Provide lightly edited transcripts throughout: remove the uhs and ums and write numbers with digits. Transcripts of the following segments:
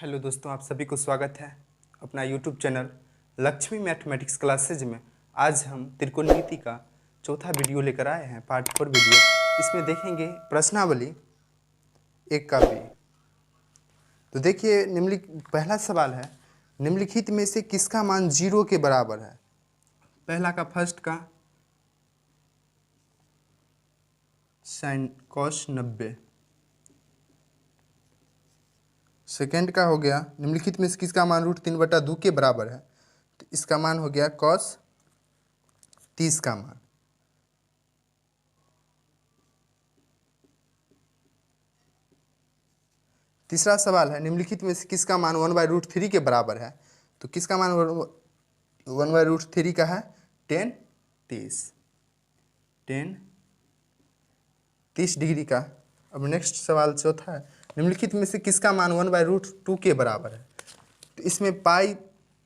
Hello दोस्तों, आप सभी को स्वागत है अपना YouTube channel Lakshmi mathematics classes में। आज हम त्रिकोणमिति का चौथा वीडियो लेकर आए हैं, पार्ट 4 वीडियो। इसमें देखेंगे प्रश्नावली एक का बी। तो देखिए, पहला सवाल है, निम्नलिखित में से किसका मान 0 के बराबर है। पहला का फर्स्ट का साइन कॉस 90। सेकेंड का हो गया, निम्नलिखित में से किसका मान √3/2 के बराबर है। तो इसका मान हो गया कॉस 30 का मान। तीसरा सवाल है, निम्नलिखित में से किसका मान 1/√3 के बराबर है। तो किसका मान 1/√3 का है 10 30 डिग्री का। अब नेक्स्ट सवाल चौथा है, निम्नलिखित में से किसका मान 1/√2 के बराबर है। तो इसमें पाई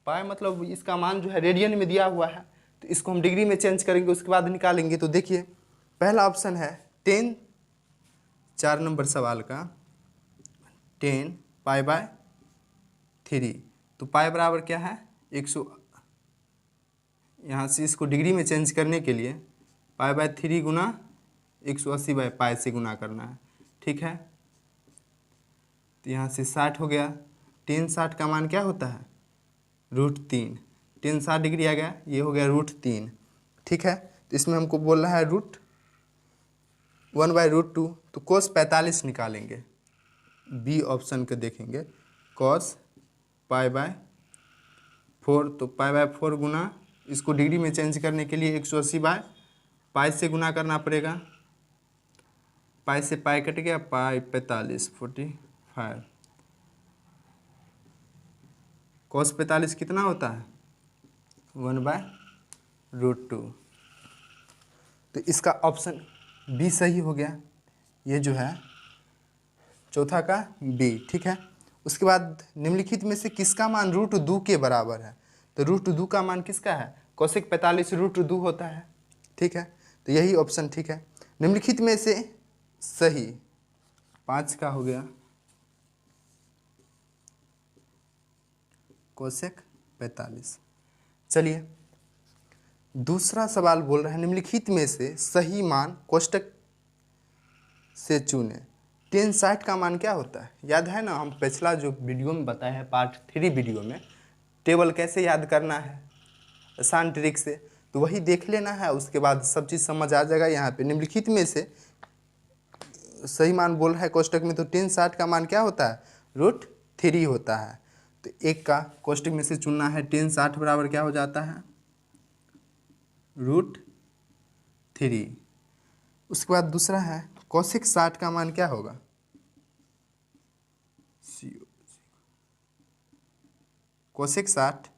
मतलब इसका मान जो है रेडियन में दिया हुआ है, तो इसको हम डिग्री में चेंज करेंगे, उसके बाद निकालेंगे। तो देखिए, पहला ऑप्शन है 10, 4 नंबर सवाल का 10 π/3। तो पाई बराबर क्या है 100। यहाँ से इसको डिग्री में चेंज करने के लिए π/3 गुना 180/π से गुना करना है, ठीक है। तो यहाँ से 60 हो गया। 10 60 का मान क्या होता है √3। 10 60 डिग्री आ गया, ये हो गया √3, ठीक है। तो इसमें हमको बोल रहा है √1/√2। तो cos 45 निकालेंगे, बी ऑप्शन के देखेंगे। cos π/4, तो π/4 गुना इसको डिग्री में चेंज करने के लिए 180/π से गुना करना पड़ेगा। पाई से पाई कट गया, पाई 45 45। cos 45 कितना होता है 1/√2। तो इसका ऑप्शन बी सही हो गया, ये जो है चौथा का बी, ठीक है। उसके बाद निम्नलिखित में से किसका मान √2 के बराबर है। तो √2 का मान किसका है, cosec 45 √2 होता है, ठीक है। तो यही ऑप्शन ठीक है। निम्नलिखित में से सही 5 का हो गया cosec 45। चलिए, दूसरा सवाल बोल रहा है, निम्नलिखित में से सही मान कोष्टक से चुने। 10 60 का मान क्या होता है, याद है ना, हम पिछला जो वीडियो में बताए हैं पार्ट 3 वीडियो में, टेबल कैसे याद करना है आसान ट्रिक से, तो वही देख लेना है। उसके बाद सब चीज़ समझ आ जाएगा। यहाँ पे निम्नलिखित में से सही मान बोल रहा है कोष्टक में, तो 10 60 का मान क्या होता है √3 होता है। तो एक का कोष्टक में से चुनना है, 10 60 बराबर क्या हो जाता है √3। उसके बाद दूसरा है cosec 60 का मान क्या होगा cosec 60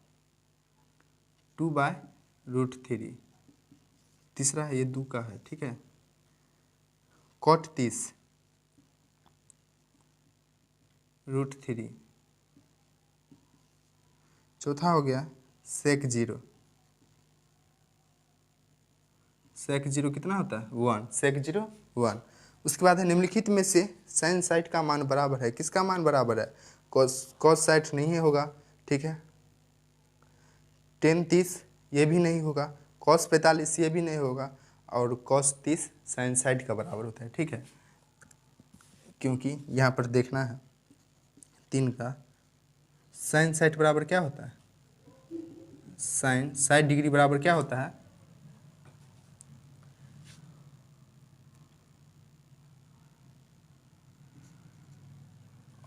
2/√3। तीसरा है, ये 2 का है, ठीक है, cot 30 √3। चौथा हो गया sec 0। sec 0 कितना होता है 1, sec 0 1। उसके बाद है, निम्नलिखित में से sin 60 का मान बराबर है, किसका मान बराबर है cos 60 नहीं होगा, ठीक है। tan 30 ये भी नहीं होगा, cos 45 ये भी नहीं होगा, और cos 30 sin 60 का बराबर होता है, ठीक है। क्योंकि यहाँ पर देखना है 3 का sin 60 बराबर क्या होता है, sin 60 डिग्री बराबर क्या होता है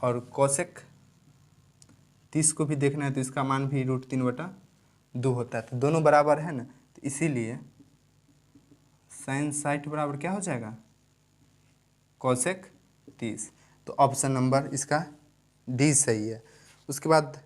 और cosec 30 को भी देखना है, तो इसका मान भी √3/2 होता है। तो दोनों बराबर है ना, तो इसीलिए sin 60 बराबर क्या हो जाएगा cosec 30। तो ऑप्शन नंबर इसका डी सही है। उसके बाद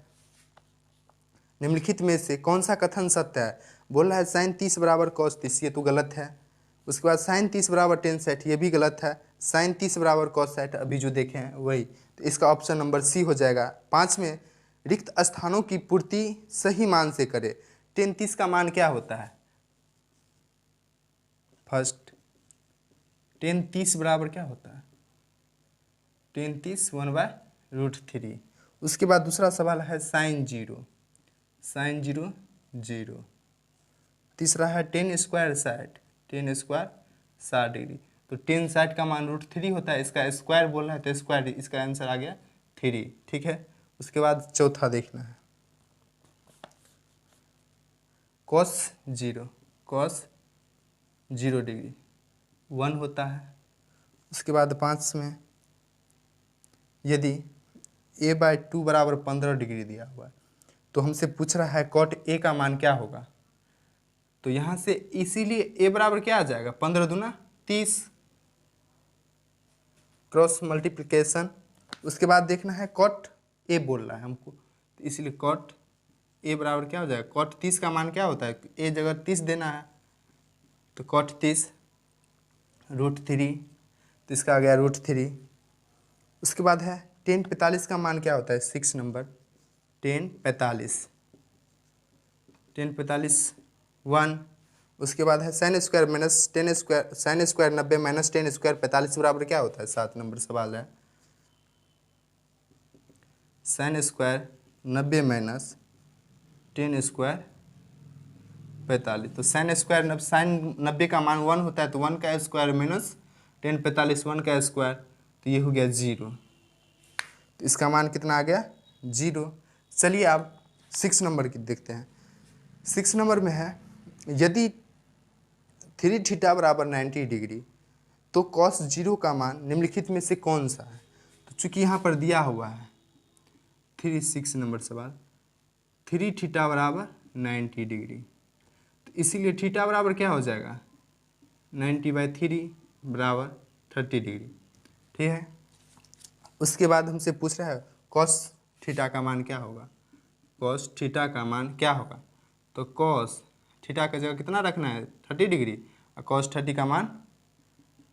निम्नलिखित में से कौन सा कथन सत्य है। बोल रहा है sin 30 बराबर cos 30, ये तो गलत है। उसके बाद sin 30 बराबर tan 60, ये भी गलत है। sin 30 बराबर cos 60 अभी जो देखे हैं वही, तो इसका ऑप्शन नंबर सी हो जाएगा। 5 में रिक्त स्थानों की पूर्ति सही मान से करें। tan 30 का मान क्या होता है, फर्स्ट tan 30 बराबर क्या होता है tan 30 1/√3। उसके बाद दूसरा सवाल है sine zero, sine zero zero. तीसरा है टेन स्क्वायर साठ, टेन स्क्वायर 60 डिग्री। तो टेन साठ का मान √3 होता है, इसका स्क्वायर बोलना है तो स्क्वायर, इसका आंसर आ गया 3। ठीक है। उसके बाद चौथा देखना है कॉस जीरो, कॉस 0 डिग्री 1 होता है। उसके बाद 5 में यदि a/2 बराबर 15 डिग्री दिया हुआ है तो हमसे पूछ रहा है कॉट ए का मान क्या होगा। तो यहाँ से इसीलिए a बराबर क्या आ जाएगा, 15 दूना 30, क्रॉस मल्टीप्लिकेशन। उसके बाद देखना है कॉट ए बोल रहा है हमको, तो इसलिए कॉट ए बराबर क्या हो जाएगा, कॉट 30 का मान क्या होता है, ए जगह 30 देना है तो कॉट 30 √3, तो इसका आ गया √3। उसके बाद है टेन 45 का मान क्या होता है, 6 नंबर, टेन 45, टेन 45 1। उसके बाद है sine square minus ten square, sine square 90 minus ten square 45 बराबर क्या होता है, 7 नंबर सवाल है। Sine square 90 minus ten square 45, तो साइन स्क्वायर, साइन 90 का मान 1 होता है तो 1 का स्क्वायर माइनस टेन 45 1 का स्क्वायर, तो ये हो गया 0। तो इसका मान कितना आ गया, 0। चलिए अब 6 नंबर की देखते हैं। 6 नंबर में है यदि 3θ बराबर 90 डिग्री तो cos 0 का मान निम्नलिखित में से कौन सा है। तो चूंकि यहाँ पर दिया हुआ है 6 नंबर सवाल, 3θ बराबर 90 डिग्री, तो इसीलिए थीटा बराबर क्या हो जाएगा, 90/3 बराबर 30 डिग्री। ठीक है। उसके बाद हमसे पूछ रहा है cos थीटा का मान क्या होगा, cos थीटा का मान क्या होगा। तो cos थीटा का जगह कितना रखना है, 30 डिग्री, और cos 30 का मान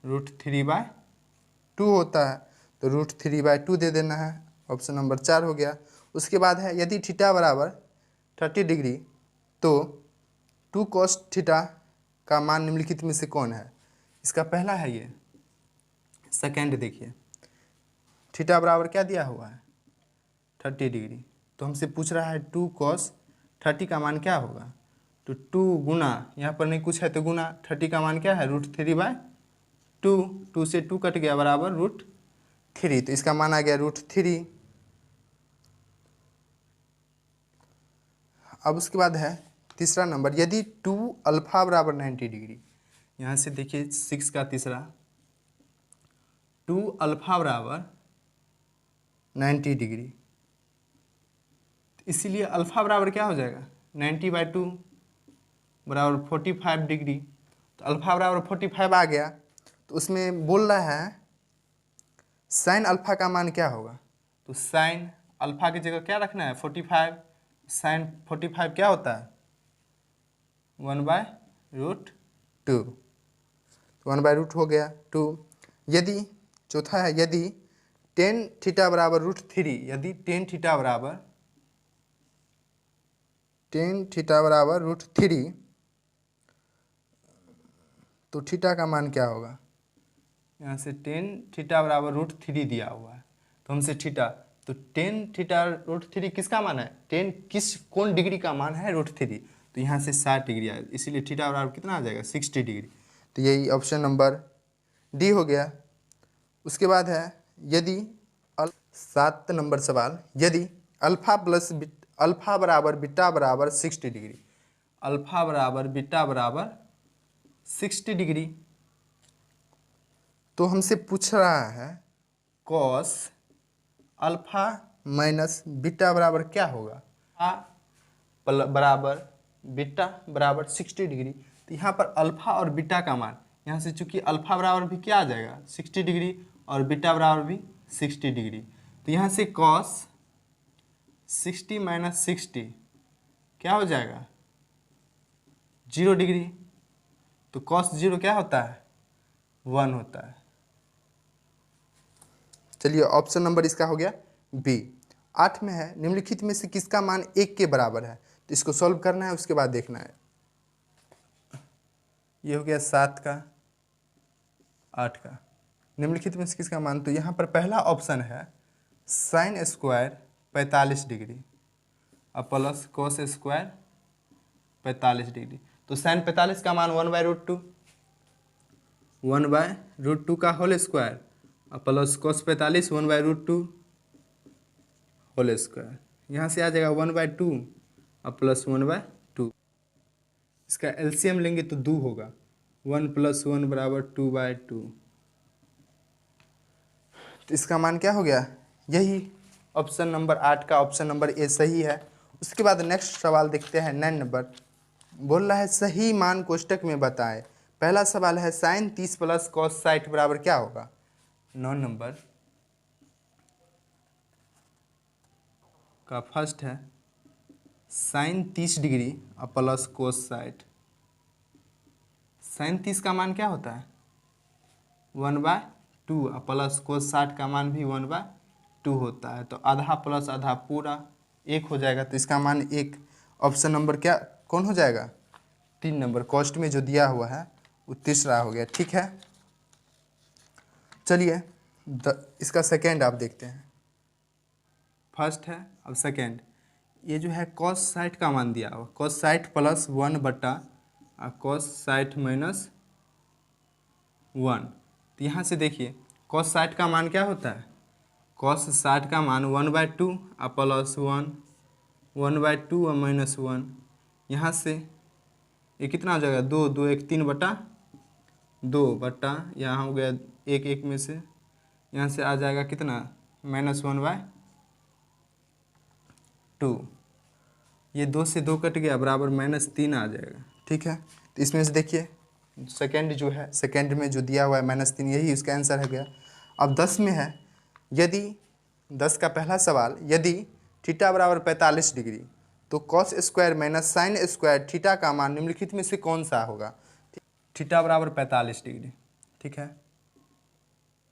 √3/2 होता है, तो √3/2 दे देना है, ऑप्शन नंबर 4 हो गया। उसके बाद है यदि थीटा बराबर 30 डिग्री तो 2 cos थीटा का मान निम्नलिखित में से कौन है। इसका पहला है ये, सेकेंड देखिए, थीटा बराबर क्या दिया हुआ है 30 डिग्री, तो हमसे पूछ रहा है 2 cos 30 का मान क्या होगा। तो 2 गुना, यहाँ पर नहीं कुछ है तो गुना, 30 का मान क्या है √3/2, 2 से 2 कट गया बराबर √3, तो इसका मान आ गया √3। अब उसके बाद है तीसरा नंबर, यदि 2 अल्फा बराबर 90 डिग्री, यहाँ से देखिए 6 का तीसरा, 2 अल्फा बराबर 90 डिग्री, इसीलिए अल्फा बराबर क्या हो जाएगा, 90/2 बराबर 45 डिग्री, तो अल्फा बराबर 45 आ गया। तो उसमें बोल रहा है साइन अल्फा का मान क्या होगा, तो साइन अल्फा की जगह क्या रखना है 45, साइन 45 क्या होता है 1/√2, तो 1/√2 हो गया 2। यदि चौथा है यदि टेन थीटा बराबर √3, यदि टेन थीटा बराबर √3 तो थीटा का मान क्या होगा। यहाँ से टेन थीटा बराबर √3 दिया हुआ है, तो हमसे थीटा, तो टेन थीटा √3 किसका मान है, टेन कौन डिग्री का मान है √3, तो यहाँ से 60 डिग्री आया, इसीलिए थीटा बराबर कितना आ जाएगा 60 डिग्री। तो यही ऑप्शन नंबर डी हो गया। उसके बाद है यदि 7 नंबर सवाल, यदि अल्फा बराबर बीटा बराबर 60 डिग्री, अल्फा बराबर बीटा बराबर 60 डिग्री, तो हमसे पूछ रहा है कॉस अल्फा माइनस बीटा बराबर क्या होगा, बराबर बीटा बराबर 60 डिग्री, तो यहाँ पर अल्फा और बीटा का मान, यहाँ से चूंकि अल्फा बराबर भी क्या आ जाएगा 60 डिग्री और बीटा बराबर भी 60 डिग्री, तो यहाँ से कॉस 60 माइनस 60 क्या हो जाएगा 0 डिग्री, तो कॉस 0 क्या होता है 1 होता है। चलिए ऑप्शन नंबर इसका हो गया बी। 8 में है निम्नलिखित में से किसका मान 1 के बराबर है, तो इसको सॉल्व करना है, उसके बाद देखना है। ये हो गया 7 का 8 का, निम्नलिखित में से किसका मान, तो यहाँ पर पहला ऑप्शन है साइन स्क्वायर 45 डिग्री और प्लस कोस स्क्वायर 45 डिग्री। तो साइन 45 का मान 1/√2, 1/√2 का होल स्क्वायर और प्लस कोस 45 1/√2 होल स्क्वायर। यहाँ से आ जाएगा 1/2 और प्लस 1/2। इसका एलसीएम लेंगे तो 2 होगा, 1 + 1 = 2/2। तो इसका मान क्या हो गया, यही ऑप्शन नंबर 8 का ऑप्शन नंबर ए सही है। उसके बाद नेक्स्ट सवाल देखते हैं 9 नंबर। बोल रहा है सही मान कोष्टक में बताएं। पहला सवाल है साइन 30 + कॉस 60 बराबर क्या होगा। 9 नंबर का फर्स्ट है साइन 30 डिग्री और प्लस कोस 60। साइन 30 का मान क्या होता है 1/2 और प्लस कोस 60 का मान भी 1/2 होता है। तो आधा प्लस आधा पूरा 1 हो जाएगा। तो इसका मान 1, ऑप्शन नंबर क्या कौन हो जाएगा 3 नंबर, कॉस्ट में जो दिया हुआ है वो तीसरा हो गया। ठीक है, चलिए इसका सेकेंड आप देखते हैं। फर्स्ट है अब सेकेंड, ये जो है cos 60 का मान दिया हुआ, cos 60 + 1 बटा cos 60 - 1। तो यहाँ से देखिए cos 60 का मान क्या होता है, cos 60 का मान 1/2 और प्लस 1, 1/2 और -1। यहाँ से ये कितना हो जाएगा 2, 2 1 3/2 बटा यहाँ हो गया 1 1 में से, यहाँ से आ जाएगा कितना -1/2। ये 2 से 2 कट गया बराबर -3 आ जाएगा। ठीक है, तो इसमें से देखिए सेकेंड जो है, सेकेंड में जो दिया हुआ है -3, यही इसका आंसर है गया। अब 10 में है, यदि 10 का पहला सवाल, यदि थीटा बराबर 45 डिग्री तो cos square minus sine square theta का मान निम्नलिखित में से कौन सा होगा। थीटा बराबर 45 डिग्री, ठीक है,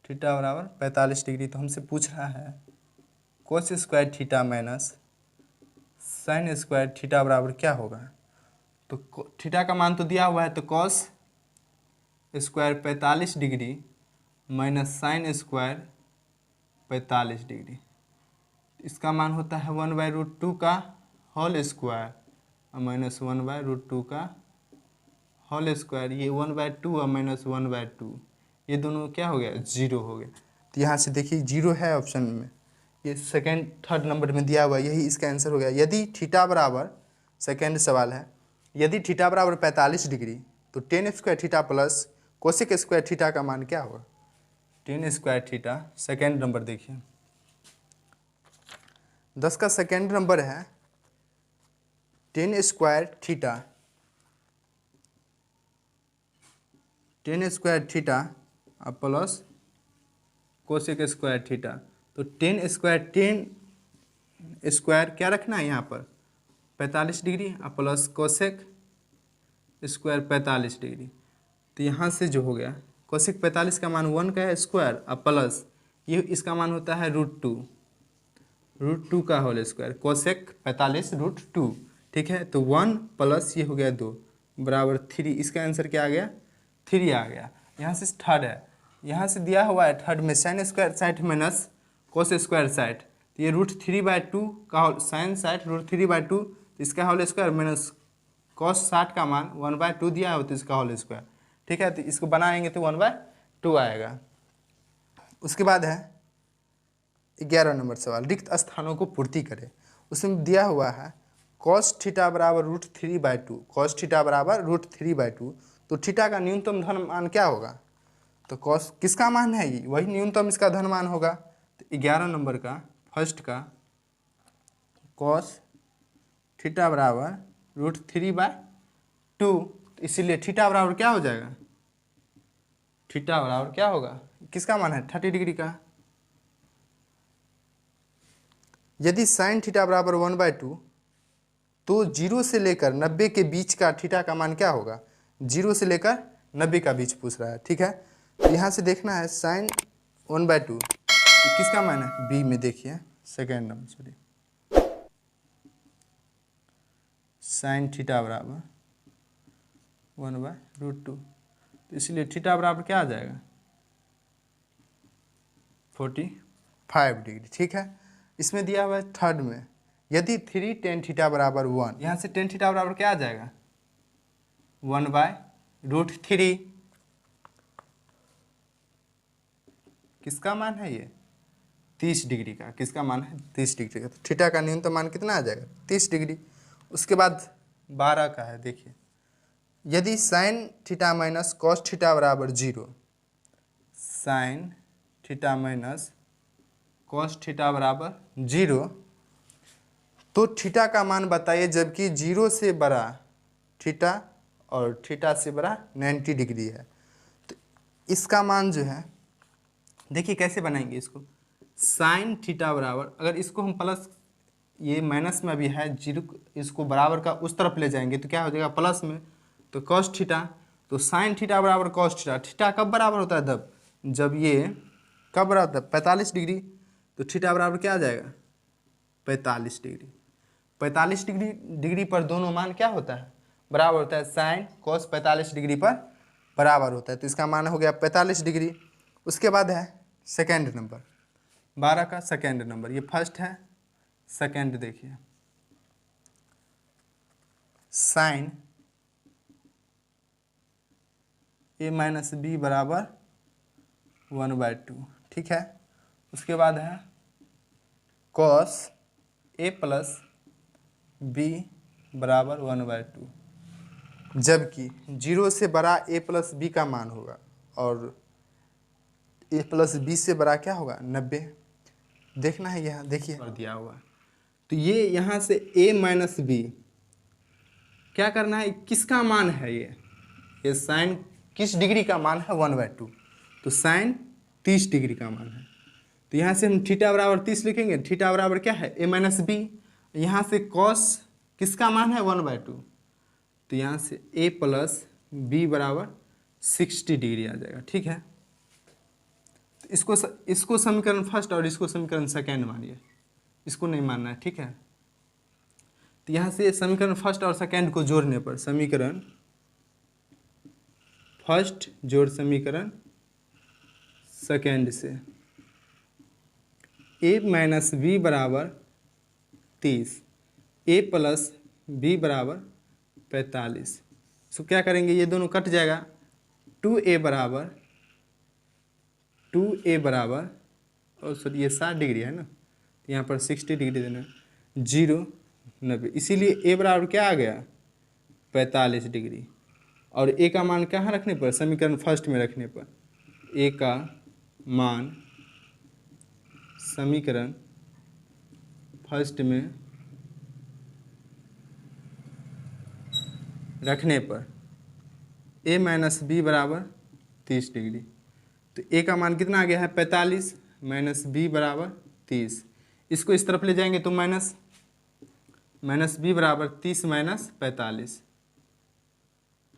थीटा बराबर 45 डिग्री। तो हमसे पूछ रहा है cos square theta minus sine square theta बराबर क्या होगा। तो थीटा का मान तो दिया हुआ है, तो cos square 45 degree minus sine square 45 degree, इसका मान होता है 1/√2 का होल स्क्वायर और -1/√2 का होल स्क्वायर। ये 1/2 और -1/2 ये दोनों क्या हो गया 0 हो गया। तो यहाँ से देखिए 0 है ऑप्शन में, ये सेकेंड थर्ड नंबर में दिया हुआ, यही इसका आंसर हो गया। यदि थीटा बराबर, सेकेंड सवाल है, यदि थीटा बराबर 45 डिग्री तो tan square theta plus cosec square theta का मान क्या होगा। tan square theta, second number देखिए 10 का सेकेंड नंबर है tan square theta, tan square theta और प्लस कोसेक स्क्वायर थीटा। तो tan स्क्वायर क्या रखना है यहाँ पर 45 डिग्री और प्लस कोसेक स्क्वायर 45 डिग्री। तो यहाँ से जो हो गया कोसेक 45 का मान 1 का है स्क्वायर और प्लस ये इसका मान होता है √2 का होल स्क्वायर, कोसेक 45 √2। ठीक है, तो 1 प्लस ये हो गया 2 बराबर 3। इसका आंसर क्या आ गया 3 आ गया। यहाँ से थर्ड है, यहाँ से दिया हुआ है थर्ड में sine square 60 minus cos square 60। तो ये √3/2 का साइन 60 √3/2, इसका होल स्क्वायर माइनस कॉस 60 का मान 1/2 दिया है तो इसका होल स्क्वायर। ठीक है, तो इसको बनाएंगे तो 1/2 आएगा। उसके बाद है 11 नंबर सवाल, रिक्त स्थानों को पूर्ति करें। उसमें दिया हुआ है कॉस थीटा बराबर √3/2, कॉस थीटा बराबर √3/2। तो थीटा का न्यूनतम धन मान क्या होगा। तो कॉस किसका मान है, ये वही न्यूनतम इसका धन मान होगा। तो 11 नंबर का फर्स्ट का कॉस थीटा बराबर √3/2, इसीलिए थीटा बराबर क्या हो जाएगा, थीटा बराबर क्या होगा, किसका मान है 30 डिग्री का। यदि साइन थीटा बराबर 1/2 तो 0 से लेकर 90 के बीच का थीटा का मान क्या होगा। 0 से लेकर 90 का बीच पूछ रहा है। ठीक है, तो यहाँ से देखना है साइन 1/2 किसका मान है, बी में देखिए second number, sorry sine theta बराबर 1/√2। तो इसलिए थीटा बराबर क्या आ जाएगा 45 डिग्री। ठीक है, इसमें दिया हुआ है थर्ड में, यदि 3 tan थीटा बराबर 1, यहाँ से tan थीटा बराबर क्या आ जाएगा 1/√3। किसका मान है ये 30 डिग्री का, किसका मान है 30 डिग्री का। तो थीटा का न्यूनतम मान कितना आ जाएगा 30 डिग्री। उसके बाद 12 का है, देखिए यदि sine theta minus cos theta बराबर 0, sine theta minus cos theta बराबर 0, तो थीटा का मान बताइए जबकि 0 से बड़ा थीटा और थीटा से बड़ा 90 डिग्री है। तो इसका मान जो है देखिए कैसे बनाएंगे इसको, साइन थीटा बराबर, अगर इसको हम प्लस, ये माइनस में भी है 0, इसको बराबर का उस तरफ ले जाएंगे तो क्या हो जाएगा प्लस में, तो कॉस थीटा, तो साइन थीटा बराबर कॉस थीटा। थीटा कब बराबर होता है तब, जब ये कब बराबर होता है 45 डिग्री, तो थीटा बराबर क्या आ जाएगा 45 डिग्री। 45 डिग्री पर दोनों मान क्या होता है बराबर होता है, साइन कॉस 45 डिग्री पर बराबर होता है, तो इसका मान हो गया 45 डिग्री। उसके बाद है सेकेंड नंबर, 12 का सेकेंड नंबर, ये फर्स्ट है, सेकेंड देखिए साइन a माइनस बी बराबर 1/2, ठीक है। उसके बाद है कॉस a प्लस बी बराबर 1/2, जबकि 0 से बड़ा a प्लस बी का मान होगा और a प्लस बी से बड़ा क्या होगा 90। देखना है यहाँ, देखिए कर दिया हुआ, तो ये यहाँ से a माइनस बी क्या करना है, किसका मान है ये साइन किस डिग्री का मान है 1/2, तो साइन 30 डिग्री का मान है। तो यहाँ से हम थीटा बराबर 30 लिखेंगे, थीटा बराबर क्या है a माइनस बी, यहाँ से कॉस किसका मान है 1/2, तो यहाँ से a प्लस बी बराबर 60 डिग्री आ जाएगा, ठीक है। तो इसको समीकरण फर्स्ट और इसको समीकरण सेकेंड मानिए, इसको नहीं मानना है, ठीक है। तो यहाँ से समीकरण फर्स्ट और सेकेंड को जोड़ने पर, समीकरण फर्स्ट जोड़ समीकरण सेकेंड से, a माइनस बी बराबर 30, a प्लस बी बराबर 45, इसको क्या करेंगे ये दोनों कट जाएगा, 2a बराबर और सॉरी ये 60 डिग्री है ना, तो यहाँ पर 60 डिग्री देना, 0 90, इसीलिए a बराबर क्या आ गया 45 डिग्री। और a का मान कहाँ रखने पर, समीकरण फर्स्ट में रखने पर, a का मान समीकरण फर्स्ट में रखने पर a माइनस बी बराबर 30 डिग्री, तो a का मान कितना आ गया है 45 माइनस बी बराबर 30, इसको इस तरफ ले जाएंगे तो माइनस बी बराबर 30 माइनस 45,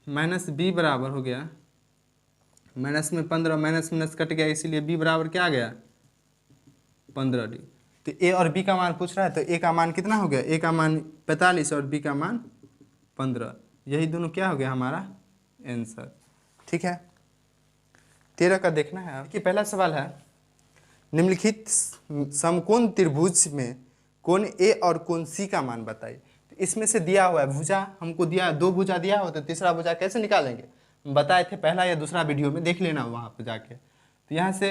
माइनस बी बराबर हो गया, माइनस में 15, माइनस माइनस कट गया, इसीलिए b बराबर क्या आ गया 15 डिग्री। तो a और b का मान पूछ रहा है, तो a का मान कितना हो गया, a का मान 45 और b का मान 15, यही दोनों क्या हो गया हमारा आंसर, ठीक है। 13 का देखना है कि पहला सवाल है, निम्नलिखित समकोण त्रिभुज में कोण ए और कोण सी का मान बताइए। तो इसमें से दिया हुआ है भुजा, हमको दिया 2 भुजा दिया हो, तो तीसरा भुजा कैसे निकालेंगे बताए थे पहला या दूसरा वीडियो में, देख लेना वहाँ पर जाके। तो यहाँ से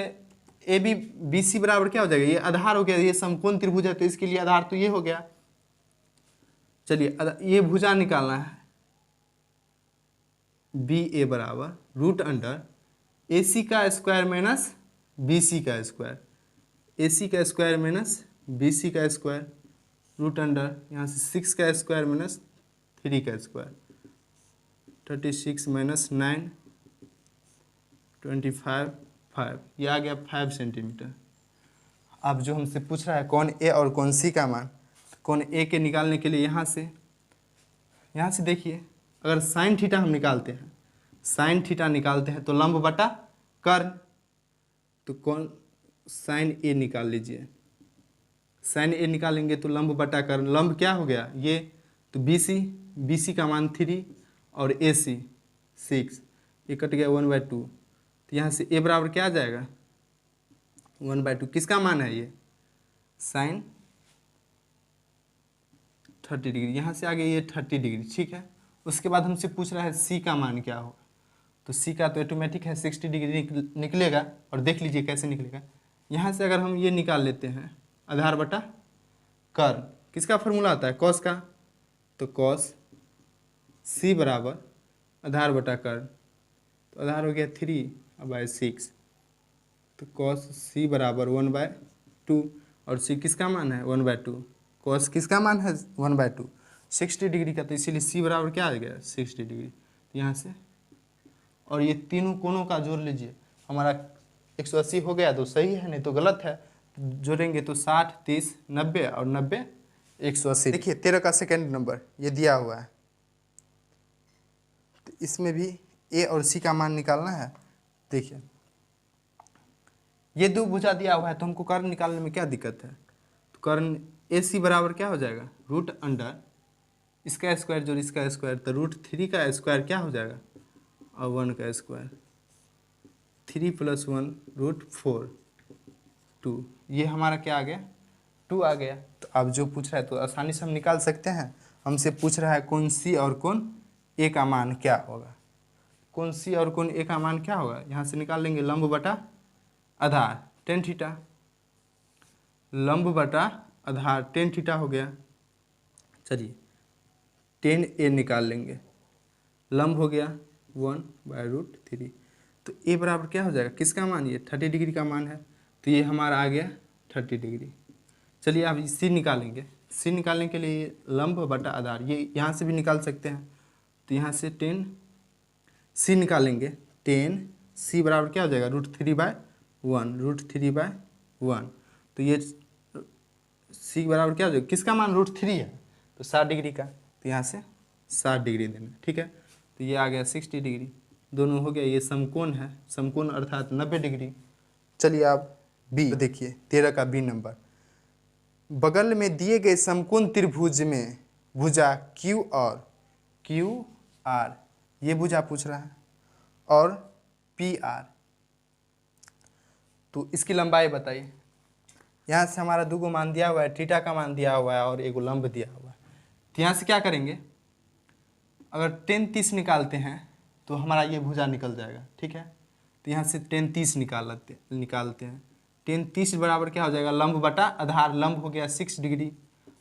ए बी बी सी बराबर क्या हो जाएगा, ये आधार हो गया, ये समकोण त्रिभुज है तो इसके लिए आधार तो ये हो गया। चलिए ये भुजा निकालना है, बी ए बराबर रूट अंडर ए सी का स्क्वायर माइनस बी सी का स्क्वायर, ए सी का स्क्वायर माइनस बी सी का स्क्वायर, रूट अंडर यहाँ से 6 का स्क्वायर माइनस 3 का स्क्वायर, 36 माइनस 9 25 5, ये आ गया 5 सेंटीमीटर। अब जो हमसे पूछ रहा है कौन ए और कौन सी का मान, कौन ए के निकालने के लिए यहाँ से देखिए, अगर साइन थीटा हम निकालते हैं, साइन थीटा निकालते हैं तो लंब बटा कर्ण, तो कौन साइन ए निकाल लीजिए, साइन ए निकालेंगे तो लंब बटा कर्ण, लंब क्या हो गया ये, तो बी सी का मान 3 और ए सी 6, ये कट गया 1/2, तो यहाँ से ए बराबर क्या आ जाएगा 1/2, किसका मान है ये साइन 30 डिग्री, यहाँ से आगे ये 30 डिग्री, ठीक है। उसके बाद हमसे पूछ रहा है सी का मान क्या होगा, तो सी का तो ऑटोमेटिक है 60 डिग्री निकलेगा। और देख लीजिए कैसे निकलेगा। यहाँ से अगर हम ये निकाल लेते हैं आधार बटा कर्न, किसका फॉर्मूला आता है, कॉस का, तो कॉस सी बराबर आधार बटा कर्न, तो आधार हो गया 3/6, तो कॉस सी बराबर 1/2, और सी किसका मान है 1/2, कॉस किसका मान है 1/2, 60 डिग्री का, तो इसीलिए सी बराबर क्या आ गया 60 डिग्री। तो यहाँ से और ये तीनों कोणों का जोड़ लीजिए, हमारा 180 हो गया तो सही है, नहीं तो गलत है। जोड़ेंगे तो 60, 30, 90 और 90 180। देखिए 13 का सेकेंड नंबर ये दिया हुआ है, तो इसमें भी ए और सी का मान निकालना है। देखिए ये दो भुजा दिया हुआ है, तो हमको कर्ण निकालने में क्या दिक्कत है, तो कर्ण ए सी बराबर क्या हो जाएगा, रूट अंडर इसका स्क्वायर जोड़ इसका स्क्वायर, तो √3 का स्क्वायर क्या हो जाएगा, और 1 का स्क्वायर, 3 + 1 √4, 2, ये हमारा क्या आ गया 2 आ गया। तो अब जो पूछ रहा है तो आसानी से हम निकाल सकते हैं। हमसे पूछ रहा है कौन सी और कौन ए का मान क्या होगा, कौन सी और कौन ए का मान क्या होगा, यहाँ से निकाल लेंगे लंब बटा आधार tan थीटा, लंब बटा आधार tan थीटा हो गया। चलिए tan a निकाल लेंगे, लंब हो गया 1/√3, तो a बराबर क्या हो जाएगा, किसका मान, ये 30 डिग्री का मान है, तो ये हमारा आ गया 30 डिग्री। चलिए अब सी निकालेंगे, सी निकालने के लिए लंब बटा आधार ये यहाँ से भी निकाल सकते हैं, तो यहाँ से tan सी निकालेंगे, tan सी बराबर क्या हो जाएगा √3/1, √3/1, तो ये सी बराबर क्या हो जाएगा, किसका मान √3 है, तो 60 डिग्री का, तो यहाँ से 60 डिग्री देना, ठीक है। तो ये आ गया 60 डिग्री, दोनों हो गया, ये समकोण है, समकोण अर्थात 90 डिग्री। चलिए आप बी देखिए 13 का बी नंबर, बगल में दिए गए समकोण त्रिभुज में भुजा क्यू और क्यू आर, ये भुजा पूछ रहा है, और पी आर, तो इसकी लंबाई बताइए। यहाँ से हमारा 2 मान दिया हुआ है, थीटा का मान दिया हुआ है और एक लंब दिया हुआ है, तो यहाँ से क्या करेंगे, अगर tan 30 निकालते हैं तो हमारा ये भुजा निकल जाएगा, ठीक है। तो यहाँ से tan 30 निकालते हैं, tan 30 बराबर क्या हो जाएगा, लंब बटा आधार, लंब हो गया 6 डिग्री,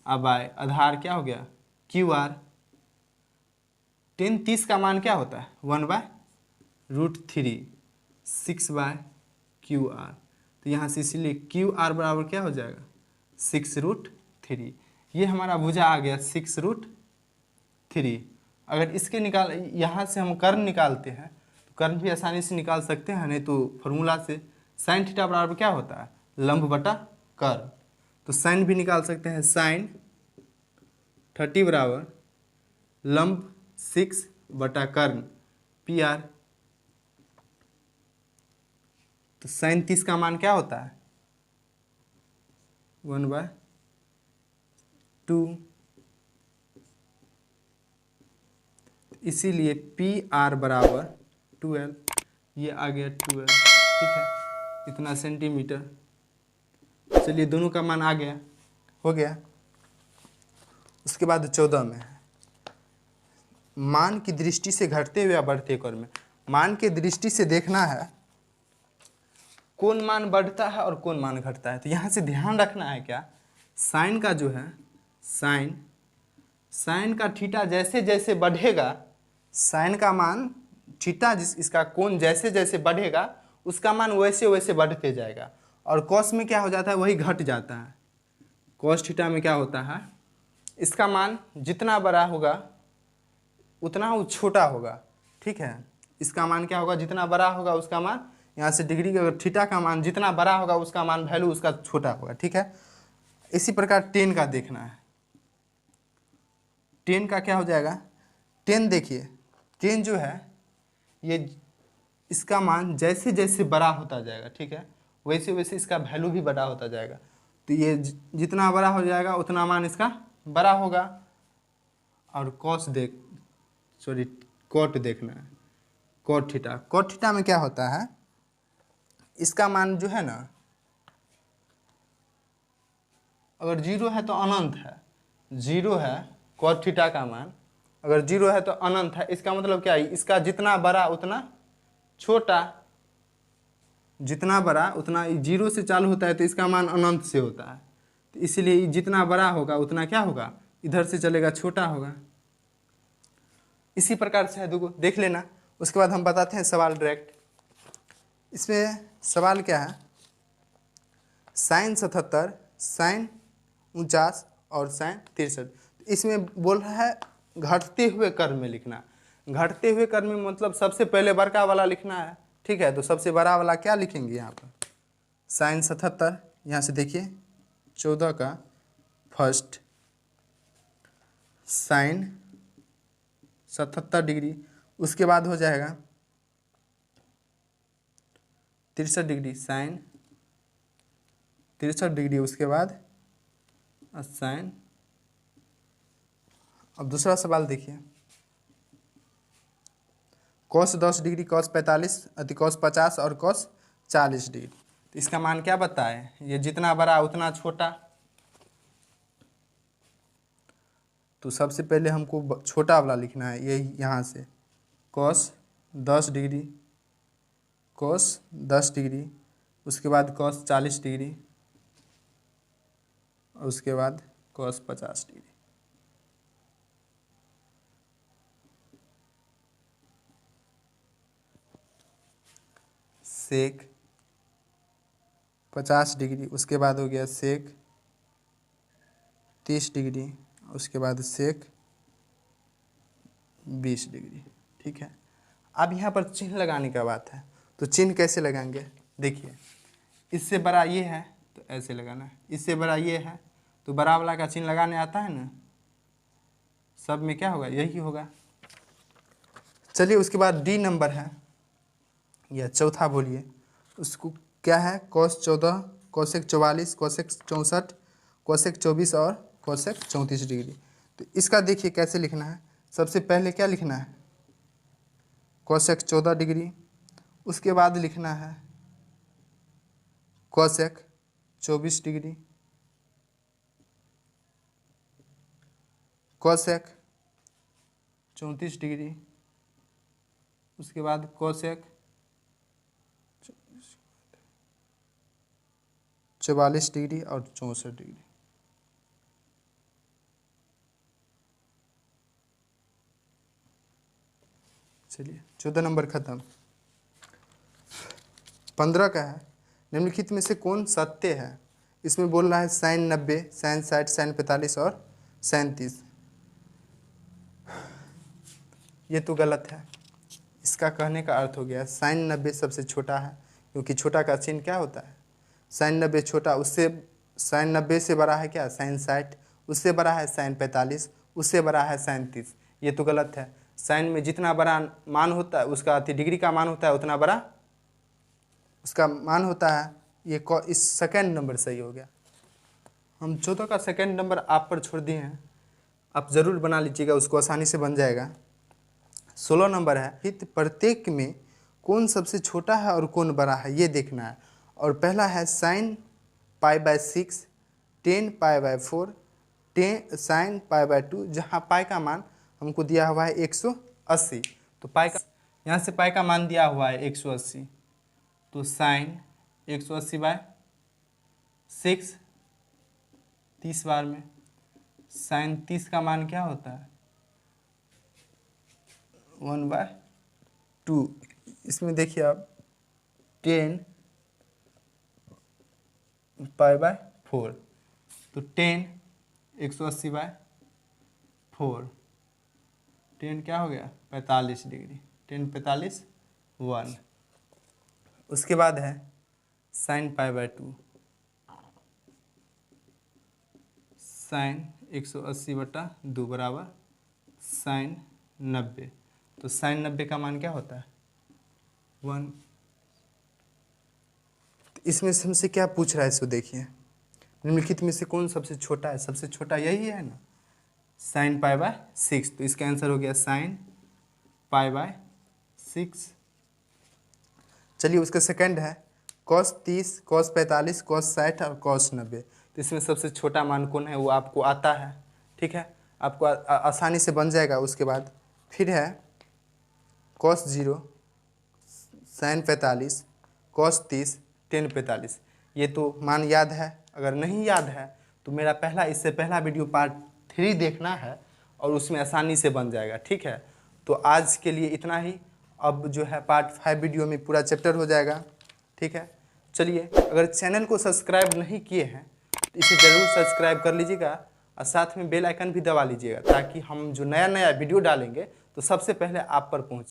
अब आए आधार क्या हो गया क्यू आर, tan 30 का मान क्या होता है 1/√3, 6/QR, तो यहाँ से इसीलिए QR बराबर क्या हो जाएगा 6√3, ये हमारा भुजा आ गया 6√3। अगर इसके यहाँ से हम कर्ण निकालते हैं तो कर्ण भी आसानी से निकाल सकते हैं, नहीं तो फॉर्मूला से sin थीटा बराबर क्या होता है लंब बटा कर्ण, तो sin भी निकाल सकते हैं, sin 30 बराबर लंब 6 बटा कर्ण PR, तो sin 30 का मान क्या होता है 1/2, इसीलिए PR बराबर 12, ये आ गया 12, ठीक है, इतना सेंटीमीटर। चलिए दोनों का मान आ गया, हो गया। उसके बाद 14 में मान की दृष्टि से घटते हुए या बढ़ते क्रम में, मान की दृष्टि से देखना है कौन मान बढ़ता है और कौन मान घटता है। तो यहाँ से ध्यान रखना है क्या, साइन का जो है साइन का थीटा जैसे जैसे बढ़ेगा, साइन का मान थीटा इसका कोण जैसे जैसे बढ़ेगा उसका मान वैसे वैसे बढ़ते जाएगा, और कॉस में क्या हो जाता है वही घट जाता है। कॉस थीटा में क्या होता है, इसका मान जितना बड़ा होगा उतना वो छोटा होगा, ठीक है। इसका मान क्या होगा, जितना बड़ा होगा उसका मान, यहाँ से डिग्री अगर थीटा का मान जितना बड़ा होगा उसका मान वैल्यू उसका छोटा होगा, ठीक है। इसी प्रकार टेन का देखना है, टेन का क्या हो जाएगा, टेन देखिए टेन जो है ये इसका मान जैसे जैसे बड़ा होता जाएगा, ठीक है, वैसे वैसे इसका वैल्यू भी बड़ा होता जाएगा। तो ये जितना बड़ा हो जाएगा उतना मान इसका बड़ा होगा। और कॉट देखना है, कॉट थीटा में क्या होता है, इसका मान जो है ना अगर 0 है तो अनंत है, 0 है cos थीटा का मान अगर 0 है तो अनंत है। इसका मतलब क्या है, इसका जितना बड़ा उतना छोटा, जितना बड़ा उतना 0 से चालू होता है तो इसका मान अनंत से होता है, तो इसलिए जितना बड़ा होगा उतना क्या होगा, इधर से चलेगा छोटा होगा। इसी प्रकार से है, देखो देख लेना। उसके बाद हम बताते हैं सवाल डायरेक्ट। इसमें सवाल क्या है, साइन 77, साइन 49 और साइन 63। इसमें बोल रहा है घटते हुए क्रम में लिखना। घटते हुए क्रम में मतलब सबसे पहले बड़का वाला लिखना है, ठीक है। तो सबसे बड़ा वाला क्या लिखेंगे यहाँ पर, साइन 77, यहाँ से देखिए 14 का फर्स्ट साइन 77 डिग्री, उसके बाद हो जाएगा 63 डिग्री, साइन 63 डिग्री, उसके बाद साइन। अब दूसरा सवाल देखिए, कॉस 10 डिग्री, कॉस 45 अति कॉस 50 और कॉस 40 डिग्री। तो इसका मान क्या बताए, ये जितना बड़ा उतना छोटा। तो सबसे पहले हमको छोटा वाला लिखना है, ये यहाँ से कॉस 10 डिग्री, कॉस 10 डिग्री, उसके बाद कॉस 40 डिग्री और उसके बाद कॉस 50 डिग्री। सेक 50 डिग्री, उसके बाद हो गया सेक 30 डिग्री, उसके बाद सेक 20 डिग्री, ठीक है। अब यहाँ पर चिन्ह लगाने का बात है, तो चिन्ह कैसे लगाएंगे, देखिए इससे बड़ा ये है तो ऐसे लगाना है, इससे बड़ा ये है तो बड़ा वाला का चिन्ह लगाने आता है ना, सब में क्या होगा, यही होगा। चलिए उसके बाद डी नंबर है या चौथा बोलिए, उसको क्या है, कॉस 14, कोसेक 44, कोसेक 64, कोसेक 24 और कोसेक 34 डिग्री। तो इसका देखिए कैसे लिखना है, सबसे पहले क्या लिखना है, कोसेक 14 डिग्री, उसके बाद लिखना है कोसेक 24 डिग्री, कोसेक 34 डिग्री, उसके बाद कोसेक 44 डिग्री और 64 डिग्री। चलिए 14 नंबर खत्म। 15 का है, निम्नलिखित में से कौन सत्य है। इसमें बोल रहा है साइन 90, साइन 60, साइन 45 और साइन 30। ये तो गलत है। इसका कहने का अर्थ हो गया साइन 90 सबसे छोटा है, क्योंकि छोटा का चिन्ह क्या होता है, साइन 90 छोटा, उससे साइन 90 से बड़ा है क्या, साइन 60, उससे बड़ा है साइन 45, उससे बड़ा है साइन 30। ये तो गलत है। साइन में जितना बड़ा मान होता है उसका अति डिग्री का मान होता है उतना बड़ा उसका मान होता है। ये इस सेकेंड नंबर सही हो गया। हम 14 का सेकेंड नंबर आप पर छोड़ दिए हैं, आप ज़रूर बना लीजिएगा, उसको आसानी से बन जाएगा। 16 नंबर है, हित प्रत्येक में कौन सबसे छोटा है और कौन बड़ा है ये देखना है। और पहला है साइन π/6, टेन π/4, साइन π/2, जहाँ पाई का मान हमको दिया हुआ है 180। तो पाई का यहाँ से पाई का मान दिया हुआ है 180, तो साइन 180/6 30 बार में, साइन 30 का मान क्या होता है 1/2। इसमें देखिए आप 10 π/4, तो 10 180/4, 10 क्या हो गया 45 डिग्री, 10 45 1। उसके बाद है साइन π/2, साइन 180/2 बराबर साइन 90। तो साइन 90 का मान क्या होता है 1। तो इसमें से हमसे क्या पूछ रहा है, इसको देखिए, निम्नलिखित में से कौन सबसे छोटा है। सबसे छोटा यही है ना, साइन π/6। तो इसका आंसर हो गया साइन π/6। चलिए उसका सेकंड है कॉस 30, कॉस 45, कॉस 60 और कॉस 90। तो इसमें सबसे छोटा मान कौन है वो आपको आता है, ठीक है। आपको आसानी से बन जाएगा। उसके बाद फिर है cos 0 sin 45 cos 30 tan 45। ये तो मान याद है। अगर नहीं याद है तो मेरा इससे पहला वीडियो पार्ट 3 देखना है और उसमें आसानी से बन जाएगा। ठीक है, तो आज के लिए इतना ही। अब जो है पार्ट 5 वीडियो में पूरा चैप्टर हो जाएगा। ठीक है, चलिए, अगर चैनल को सब्सक्राइब नहीं किए हैं तो इसे ज़रूर सब्सक्राइब कर लीजिएगा और साथ में बेल आइकन भी दबा लीजिएगा, ताकि हम जो नया वीडियो डालेंगे तो सबसे पहले आप पर पहुँचे।